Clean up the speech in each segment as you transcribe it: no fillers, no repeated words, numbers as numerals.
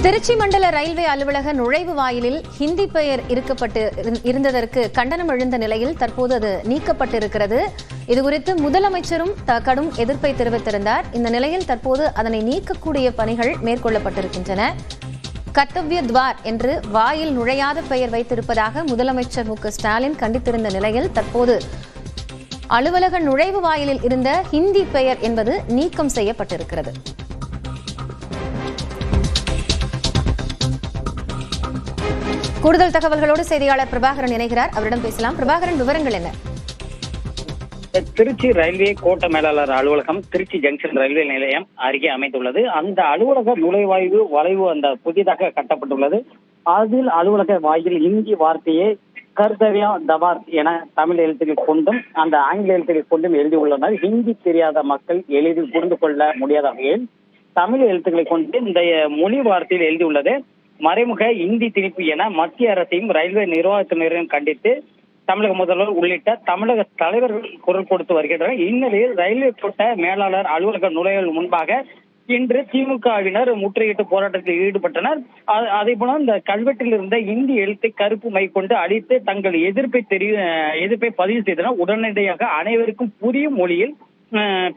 திருச்சி மண்டல ரயில்வே அலுவலக நுழைவு வாயிலில் ஹிந்தி பெயர் இருந்ததற்கு கண்டனம் எழுந்த நிலையில் தற்போது அது நீக்கப்பட்டிருக்கிறது. இதுகுறித்து முதலமைச்சரும் கடும் எதிர்ப்பை தெரிவித்திருந்தார். இந்த நிலையில் தற்போது அதனை நீக்கக்கூடிய பணிகள் மேற்கொள்ளப்பட்டிருக்கின்றன. கர்த்தவ்ய துவார் என்று வாயில் நுழையாத பெயர் வைத்திருப்பதாக முதலமைச்சர் மு.க.ஸ்டாலின் கண்டித்திருந்த நிலையில் தற்போது அலுவலக நுழைவு வாயிலில் இருந்த ஹிந்தி பெயர் என்பது நீக்கம் செய்யப்பட்டிருக்கிறது. கூடுதல் தகவல்களோடு செய்தியாளர் பிரபாகரன் இணைகிறார். அவரிடம் பேசலாம். பிரபாகரன், விவரங்கள் என்ன? திருச்சி ரயில்வே கோட்ட மேலாளர் அலுவலகம் திருச்சி ஜங்ஷன் ரயில்வே நிலையம் அருகே அமைந்துள்ளது. அந்த அலுவலக நுழைவாயு வளைவு அந்த புதிதாக கட்டப்பட்டுள்ளது. அதில் அலுவலக வாயில் இந்தி வார்த்தையை கர்த்தவ்யா தவார் என தமிழ் எழுத்துக்கள் கொண்டும் அந்த ஆங்கில எழுத்துக்கள் கொண்டும் எழுதியுள்ளனர். ஹிந்தி தெரியாத மக்கள் எளிதில் புரிந்து கொள்ள முடியாத வகையில் தமிழ் எழுத்துக்களை கொண்டு இந்த மொழி வார்த்தையில் எழுதியுள்ளது. மறைமுக இந்தி திணிப்பு என மத்திய அரசையும் ரயில்வே நிர்வாகத்தினரையும் கண்டித்து தமிழக முதல்வர் உள்ளிட்ட தமிழக தலைவர்கள் குரல் கொடுத்து வருகின்றனர். இந்நிலையில் ரயில்வே கோட்ட மேலாளர் அலுவலக நுழைவு முன்பாக இன்று திமுகவினர் முற்றுகையிட்டு போராட்டத்தில் ஈடுபட்டனர். அதே போல இந்த கல்வெட்டில் இருந்த இந்தி எழுத்தை கருப்பு மை கொண்டு அழித்து தங்கள் எதிர்ப்பை பதிவு செய்தனர். உடனடியாக அனைவருக்கும் புரியும் மொழியில்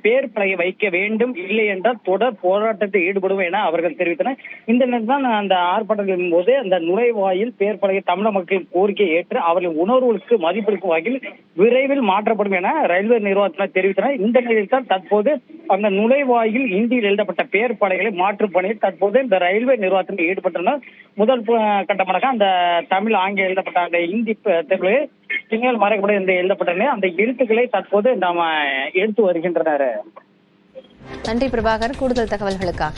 பேர் பலகை வைக்க வேண்டும், இல்லை என்றால் தொடர் போராட்டத்தில் ஈடுபடுவோம் என அவர்கள் தெரிவித்தனர். இந்த நேரத்தில் தான் அந்த ஆர்ப்பாட்டத்தின் போது அந்த நுழைவாயில் பேர் பலகை தமிழக மக்களின் கோரிக்கையை ஏற்று அவர்களின் உணர்வுகளுக்கு மதிப்பளிக்கும் வகையில் விரைவில் மாற்றப்படும் என ரயில்வே நிர்வாகத்தினர் தெரிவித்தனர். இந்த நிலையில் தான் தற்போது அந்த நுழைவாயில் இந்தியில் எழுதப்பட்ட பேர் பலகைகளை மாற்றும் பணியில் தற்போது இந்த ரயில்வே நிர்வாகத்தில் ஈடுபட்டனர். முதல் கட்டமாக அந்த தமிழ் ஆங்கிலம் எழுதப்பட்ட அந்த இந்தி தேர்வு பின்னால் மறைக்கப்பட இந்த எழுதப்பட்ட அந்த எழுத்துக்களை தற்போது நாம எடுத்து வருகின்றனர். நன்றி பிரபாகர், கூடுதல் தகவல்களுக்காக.